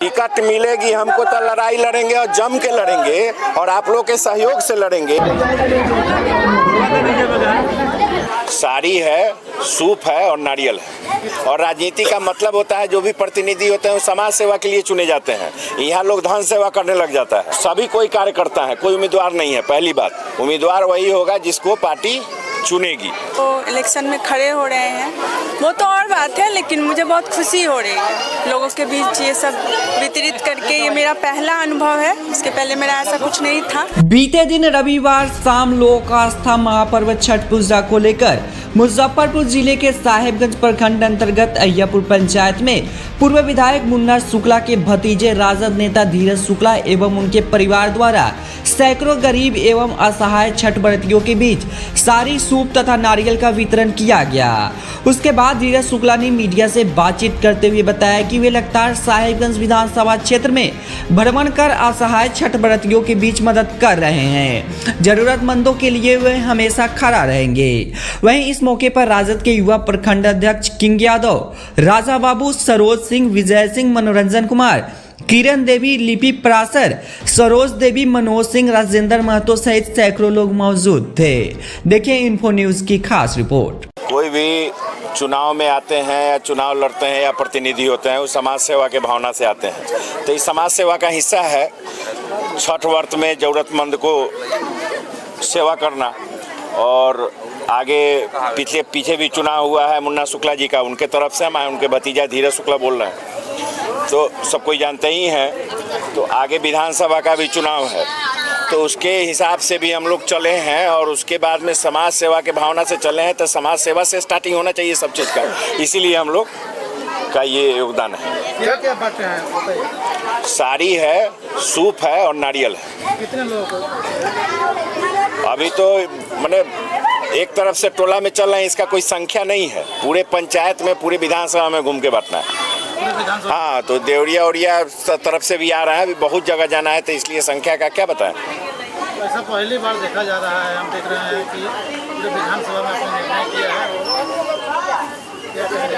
Ticket मिलेगी हमको तो लड़ाई लड़ेंगे और जम के लड़ेंगे और आप लोग के सहयोग से लड़ेंगे। साड़ी है, सूप है और नारियल है। और राजनीति का मतलब होता है जो भी प्रतिनिधि होते हैं वो समाज सेवा के लिए चुने जाते हैं। यहाँ लोग धन सेवा करने लग जाता है। सभी कोई कार्य करता है, कोई उम्मीदवार नहीं है। पहली बात, उम्मीदवार वही होगा जिसको पार्टी चुनेगी। तो इलेक्शन में खड़े हो रहे हैं वो तो और बात है, लेकिन मुझे बहुत खुशी हो रही है लोगों के बीच ये सब वितरित करके। ये मेरा पहला अनुभव है, इसके पहले मेरा ऐसा कुछ नहीं था। बीते दिन रविवार शाम लोक आस्था महापर्व छठ पूजा को लेकर मुजफ्फरपुर जिले के साहेबगंज प्रखंड अंतर्गत अय्यापुर पंचायत में पूर्व विधायक मुन्ना शुक्ला के भतीजे राजद नेता धीरज शुक्ला एवं उनके परिवार द्वारा सैकड़ों गरीब एवं असहाय छठ व्रतियों के बीच साड़ी, सूप तथा नारियल का वितरण किया गया। उसके बाद धीरज शुक्ला ने मीडिया से बातचीत करते हुए बताया कि वे लगातार साहेबगंज विधानसभा क्षेत्र में भ्रमण कर असहाय छठ व्रतियों के बीच मदद कर रहे हैं। जरूरतमंदों के लिए वे हमेशा खड़ा रहेंगे। वहीं इस मौके पर राजद के युवा प्रखंड अध्यक्ष किंग यादव, राजा बाबू, सरोज सिंह, विजय सिंह, मनोरंजन कुमार, किरण देवी, लिपि परासर, सरोज देवी, मनोज सिंह, राजेंद्र महतो सहित सैकड़ों लोग मौजूद थे। देखिए इन्फो न्यूज की खास रिपोर्ट। कोई भी चुनाव में आते हैं या चुनाव लड़ते हैं या प्रतिनिधि होते हैं वो समाज सेवा के भावना से आते हैं। तो इस समाज सेवा का हिस्सा है छठ व्रत में जरूरतमंद को सेवा करना। और आगे पीछे भी चुनाव हुआ है मुन्ना शुक्ला जी का, उनके तरफ से हम आए, उनके भतीजा धीरज शुक्ला बोल रहे हैं तो सब कोई जानते ही हैं। तो आगे विधानसभा का भी चुनाव है तो उसके हिसाब से भी हम लोग चले हैं और उसके बाद में समाज सेवा के भावना से चले हैं। तो समाज सेवा से स्टार्टिंग होना चाहिए सब चीज़ का, इसीलिए हम लोग का ये योगदान है। क्या क्या बातें हैं बताइए। साड़ी है, सूप है और नारियल है। कितने लोग? अभी तो मैंने एक तरफ से टोला में चल रहे हैं, इसका कोई संख्या नहीं है। पूरे पंचायत में, पूरे विधानसभा में घूम के बांटना है। हाँ, तो देवरिया उड़िया तरफ से भी आ रहा है, अभी बहुत जगह जाना है, तो इसलिए संख्या का क्या बताएं। ऐसा पहली बार देखा जा रहा है, हम देख रहे हैं कि पूरे विधानसभा में आपने निर्णय किया है। क्या कहेंगे,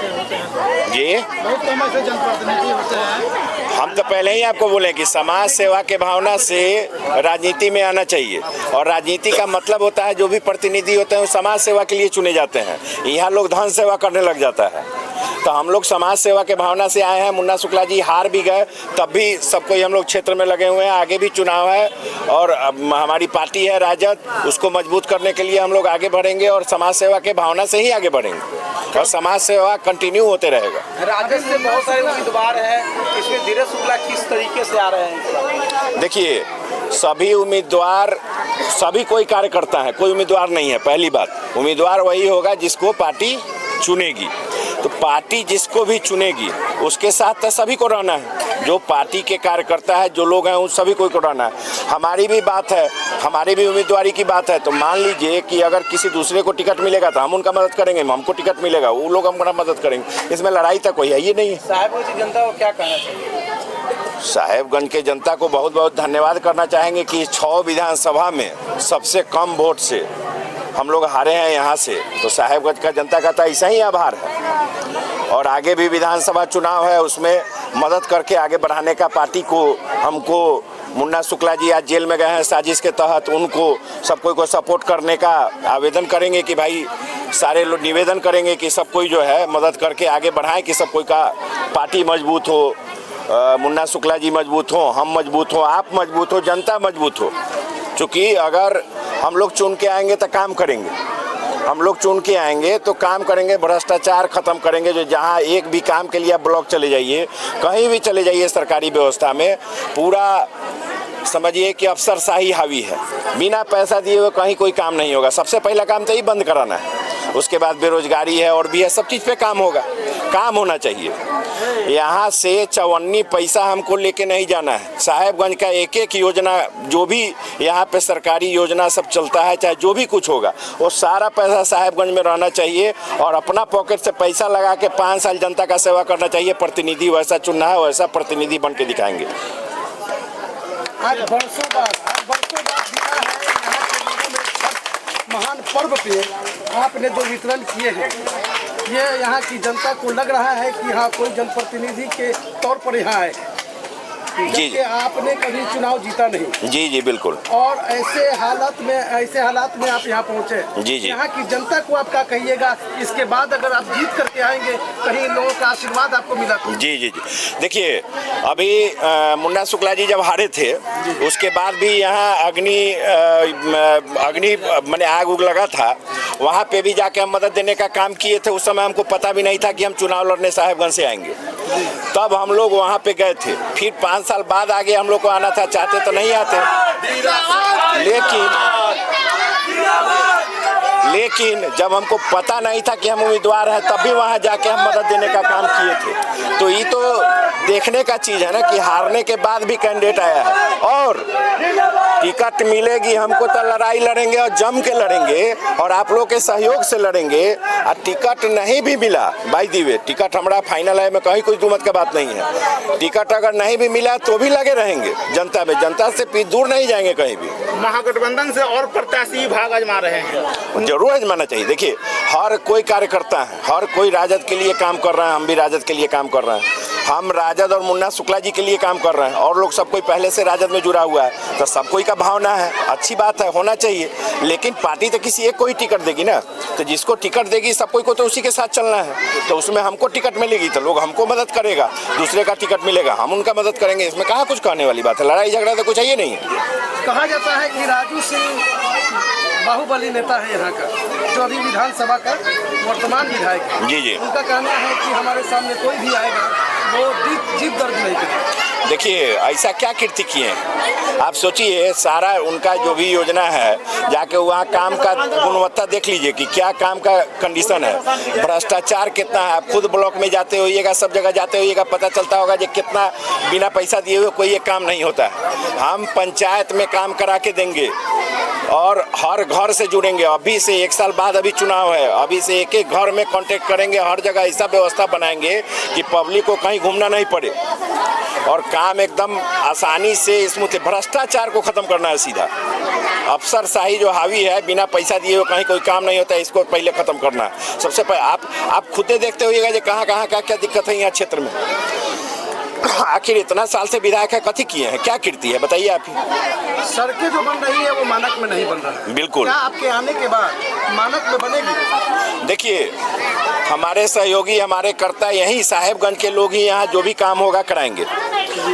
होते हैं जी, बहुत कम ऐसे जनप्रतिनिधि होते हैं। हम तो पहले ही आपको बोले कि समाज सेवा के भावना से राजनीति में आना चाहिए। और राजनीति का मतलब होता है जो भी प्रतिनिधि होते हैं वो समाज सेवा के लिए चुने जाते हैं। यहाँ लोग धन सेवा करने लग जाता है। तो हम लोग समाज सेवा के भावना से आए हैं। मुन्ना शुक्ला जी हार भी गए तब भी सब कोई हम लोग क्षेत्र में लगे हुए हैं। आगे भी चुनाव है और हमारी पार्टी है राजद, उसको मजबूत करने के लिए हम लोग आगे बढ़ेंगे और समाज सेवा के भावना से ही आगे बढ़ेंगे और समाज सेवा कंटिन्यू होते रहेगा। राजद से बहुत सारे उम्मीदवार हैं, इसमें धीरज शुक्ला किस तरीके से आ रहे हैं? देखिए, सभी उम्मीदवार, सभी कोई कार्य करता है, कोई उम्मीदवार नहीं है। पहली बात, उम्मीदवार वही होगा जिसको पार्टी चुनेगी। तो पार्टी जिसको भी चुनेगी उसके साथ तो सभी को रहना है। जो पार्टी के कार्यकर्ता है, जो लोग हैं, उन सभी को रहना है। हमारी भी बात है, हमारी भी उम्मीदवारी की बात है। तो मान लीजिए कि अगर किसी दूसरे को टिकट मिलेगा तो हम उनका मदद करेंगे, हमको टिकट मिलेगा वो लोग हमारा मदद करेंगे। इसमें लड़ाई तक कोई है ही नहीं है। साहेबगंज की जनता को क्या कहना चाहिए? साहेबगंज के जनता को बहुत बहुत धन्यवाद करना चाहेंगे कि 6 विधानसभा में सबसे कम वोट से हम लोग हारे हैं यहाँ से। तो साहेबगंज का जनता का तो ऐसा ही आभार है। और आगे भी विधानसभा चुनाव है, उसमें मदद करके आगे बढ़ाने का पार्टी को, हमको मुन्ना शुक्ला जी आज जेल में गए हैं साजिश के तहत, उनको सब कोई को सपोर्ट करने का आवेदन करेंगे कि भाई सारे लोग निवेदन करेंगे कि सब कोई जो है मदद करके आगे बढ़ाएं कि सब कोई का पार्टी मजबूत हो, मुन्ना शुक्ला जी मजबूत हो, हम मजबूत हो, आप मजबूत हो, जनता मजबूत हो। क्योंकि अगर हम लोग चुन के आएंगे तो काम करेंगे, हम लोग चुन के आएंगे तो काम करेंगे, भ्रष्टाचार खत्म करेंगे। जो जहाँ एक भी काम के लिए आप ब्लॉक चले जाइए, कहीं भी चले जाइए सरकारी व्यवस्था में, पूरा समझिए कि अफसरशाही हावी है। बिना पैसा दिए हुए कहीं कोई काम नहीं होगा। सबसे पहला काम तो ही बंद कराना है, उसके बाद बेरोजगारी है और भी है, सब चीज़ पे काम होगा। काम होना चाहिए। यहाँ से 54 पैसा हमको लेके नहीं जाना है। साहेबगंज का एक एक योजना, जो भी यहाँ पे सरकारी योजना सब चलता है, चाहे जो भी कुछ होगा, वो सारा पैसा साहेबगंज में रहना चाहिए और अपना पॉकेट से पैसा लगा के 5 साल जनता का सेवा करना चाहिए। प्रतिनिधि वैसा चुनना है, वैसा प्रतिनिधि बन के दिखाएंगे। आज बरसों बाद दिखा है यहाँ के लोगों में छठ महान पर्व पे आपने जो वितरण किए हैं ये यहाँ की जनता को लग रहा है कि हाँ कोई जनप्रतिनिधि के तौर पर यहाँ आए, जी जबकि आपने कभी चुनाव जीता नहीं। जी जी बिल्कुल। और ऐसे हालात में आप यहाँ पहुँचे। जी जी। यहाँ की जनता को आप क्या कहिएगा इसके बाद, अगर आप जीत करके आएंगे कहीं लोगों का आशीर्वाद आपको मिला तो? जी जी जी देखिए, अभी मुन्ना शुक्ला जी जब हारे थे उसके बाद भी यहाँ अग्नि मैंने आग उग लगा था, वहाँ पे भी जाके हम मदद देने का काम किए थे। उस समय हमको पता भी नहीं था कि हम चुनाव लड़ने साहेबगंज से आएंगे, तब हम लोग वहाँ पे गए थे। फिर 5 साल बाद आगे हम लोग को आना था, चाहते तो नहीं आते, लेकिन जब हमको पता नहीं था कि हम उम्मीदवार हैं तब भी वहाँ जाके हम मदद देने का काम किए थे। तो ये तो देखने का चीज़ है ना कि हारने के बाद भी कैंडिडेट आया है और टिकट मिलेगी हमको तो लड़ाई लड़ेंगे और जम के लड़ेंगे और आप लोग के सहयोग से लड़ेंगे। और टिकट नहीं भी मिला, बाय द वे टिकट हमारा फाइनल है, में कहीं कोई दुमत का बात नहीं है। टिकट अगर नहीं भी मिला तो भी लगे रहेंगे जनता में, जनता से दूर नहीं जाएंगे कहीं भी। महागठबंधन से और प्रत्याशी भाग आजमा रहे हैं, जरूर आजमाना चाहिए। देखिए, हर कोई कार्यकर्ता है, हर कोई राजद के लिए काम कर रहा है, हम भी राजद के लिए काम कर रहे हैं। हम राजद और मुन्ना शुक्ला जी के लिए काम कर रहे हैं और लोग सब कोई पहले से राजद में जुड़ा हुआ है, तो सब कोई का भावना है, अच्छी बात है, होना चाहिए। लेकिन पार्टी तो किसी एक को ही टिकट देगी ना, तो जिसको टिकट देगी सब कोई को तो उसी के साथ चलना है। तो उसमें हमको टिकट मिलेगी तो लोग हमको मदद करेगा, दूसरे का टिकट मिलेगा हम उनका मदद करेंगे। इसमें कहाँ कुछ कहने वाली बात है, लड़ाई झगड़ा तो कुछ है ही नहीं है। कहा जाता है कि राजू सिंह बाहुबली नेता है यहाँ का, जो अभी विधानसभा का वर्तमान विधायक है। जी जी। उनका कहना है कि हमारे सामने कोई भी आएगा वो जीत दर्ज नहीं करेगा। देखिए, ऐसा क्या कृति किए हैं आप सोचिए। सारा उनका जो भी योजना है, जाके वहाँ काम का गुणवत्ता देख लीजिए कि क्या काम का कंडीशन है, भ्रष्टाचार कितना है। आप खुद ब्लॉक में जाते होइएगा, सब जगह जाते होइएगा, पता चलता होगा कि कितना बिना पैसा दिए हुए कोई ये काम नहीं होता है। हम पंचायत में काम करा के देंगे और हर घर से जुड़ेंगे। अभी से 1 साल बाद अभी चुनाव है, अभी से एक एक घर में कांटेक्ट करेंगे, हर जगह ऐसा व्यवस्था बनाएंगे कि पब्लिक को कहीं घूमना नहीं पड़े और काम एकदम आसानी से स्मूथ। भ्रष्टाचार को खत्म करना है सीधा। अफसरशाही जो हावी है, बिना पैसा दिए हुए कहीं कोई काम नहीं होता है, इसको पहले खत्म करना है। सबसे पहले आप खुद देखते होइएगा कि कहाँ क्या दिक्कत है यहाँ क्षेत्र में। आखिर इतना साल से विधायक है, कथी किए हैं, क्या कीर्ति है बताइए आप ही। सड़कें जो बन रही है वो मानक में नहीं बन रहा है। बिल्कुल। क्या आपके आने के बाद मानक में बनेगी? देखिए, हमारे सहयोगी, हमारे कर्ता यही साहेबगंज के लोग ही यहाँ जो भी काम होगा कराएंगे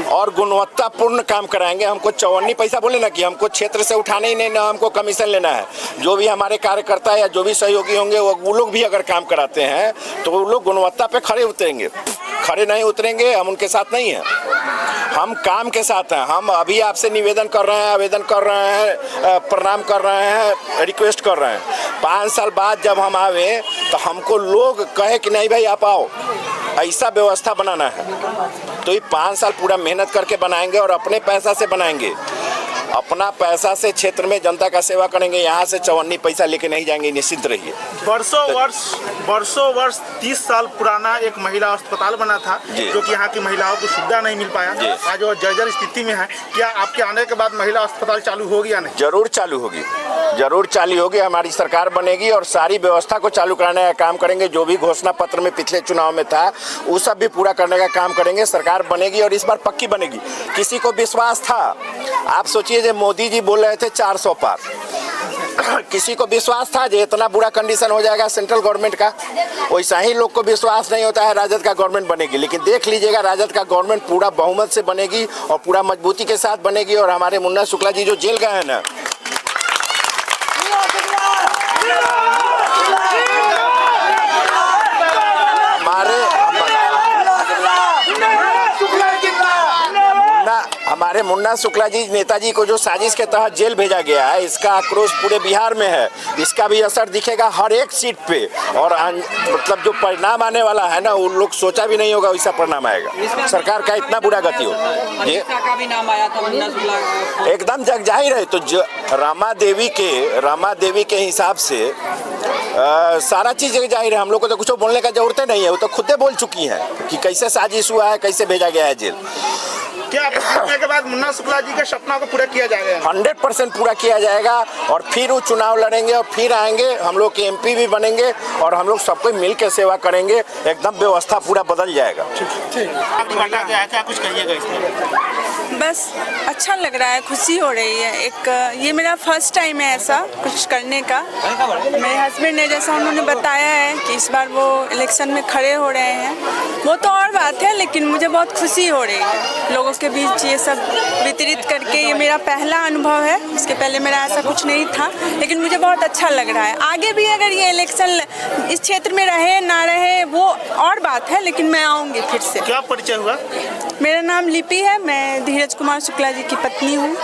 और गुणवत्तापूर्ण काम कराएंगे। हमको 54 पैसा बोले ना कि हमको क्षेत्र से उठाने ही नहीं, ना हमको कमीशन लेना है। जो भी हमारे कार्यकर्ता या जो भी सहयोगी होंगे वो लोग भी अगर काम कराते हैं तो वो लोग गुणवत्ता पे खड़े उतरेंगे। खड़े नहीं उतरेंगे हम उनके साथ नहीं हैं, हम काम के साथ हैं। हम अभी आपसे निवेदन कर रहे हैं, आवेदन कर रहे हैं, प्रणाम कर रहे हैं, रिक्वेस्ट कर रहे हैं। 5 साल बाद जब हम आवे तो हमको लोग कहे कि नहीं भाई आप आओ, ऐसा व्यवस्था बनाना है। तो ये 5 साल पूरा मेहनत करके बनाएंगे और अपने पैसा से बनाएंगे, अपना पैसा से क्षेत्र में जनता का सेवा करेंगे। यहाँ से 54 पैसा लेके नहीं जाएंगे, निश्चिंत रहिए। वर्षों वर्ष 30 साल पुराना एक महिला अस्पताल बना था जो कि यहाँ की महिलाओं को सुविधा नहीं मिल पाया, आज वो जर्जर स्थिति में है। क्या आपके आने के बाद महिला अस्पताल चालू होगी या नहीं? जरूर चालू होगी, जरूर चालू होगी। हमारी सरकार बनेगी और सारी व्यवस्था को चालू कराने का काम करेंगे। जो भी घोषणा पत्र में पिछले चुनाव में था वो सब भी पूरा करने का काम करेंगे। सरकार बनेगी और इस बार पक्की बनेगी। किसी को विश्वास था, आप सोचिए जो मोदी जी बोल रहे थे 400 पार, किसी को विश्वास था जो इतना बुरा कंडीशन हो जाएगा सेंट्रल गवर्नमेंट का? वैसा ही लोग को विश्वास नहीं होता है राजद का गवर्नमेंट बनेगी। लेकिन देख लीजिएगा, राजद का गवर्नमेंट पूरा बहुमत से बनेगी और पूरा मजबूती के साथ बनेगी। और हमारे मुन्ना शुक्ला जी जो जेल गए हैं ना, हमारे मुन्ना शुक्ला जी नेताजी को जो साजिश के तहत जेल भेजा गया है, इसका आक्रोश पूरे बिहार में है। इसका भी असर दिखेगा हर एक सीट पे और मतलब जो परिणाम आने वाला है ना, वो लोग सोचा भी नहीं होगा वैसा परिणाम आएगा। सरकार का इतना बुरा गति हो, ये का भी नाम आया था मुन्ना शुक्ला, एकदम जग जाहिर है। तो रामा देवी के हिसाब से सारा चीज जाहिर है। हम लोग को तो कुछ बोलने का जरूरत नहीं है, वो तो खुद बोल चुकी हैं कि कैसे साजिश हुआ है, कैसे भेजा गया है जेल। क्या आप जीतने के बाद मुन्ना शुक्ला जी के सपना को पूरा किया जाएगा? 100% पूरा किया जाएगा और फिर वो चुनाव लड़ेंगे और फिर आएंगे, हम लोग के MP भी बनेंगे और हम लोग सबको मिल के सेवा करेंगे, एकदम व्यवस्था पूरा बदल जाएगा। क्या कुछ कहिएगा इसमें? बस अच्छा लग रहा है, खुशी हो रही है। एक ये मेरा फर्स्ट टाइम है ऐसा कुछ करने का। मेरे हस्बैंड ने जैसा उन्होंने बताया है कि इस बार वो इलेक्शन में खड़े हो रहे हैं, वो तो और बात है, लेकिन मुझे बहुत खुशी हो रही है लोगों के बीच ये सब वितरित करके। ये मेरा पहला अनुभव है, इसके पहले मेरा ऐसा कुछ नहीं था, लेकिन मुझे बहुत अच्छा लग रहा है। आगे भी अगर ये इलेक्शन इस क्षेत्र में रहे ना रहे वो और बात है, लेकिन मैं आऊँगी फिर से। क्या परिचय हुआ? मेरा नाम लिपि है, मैं धीरज कुमार शुक्ला जी की पत्नी हूँ।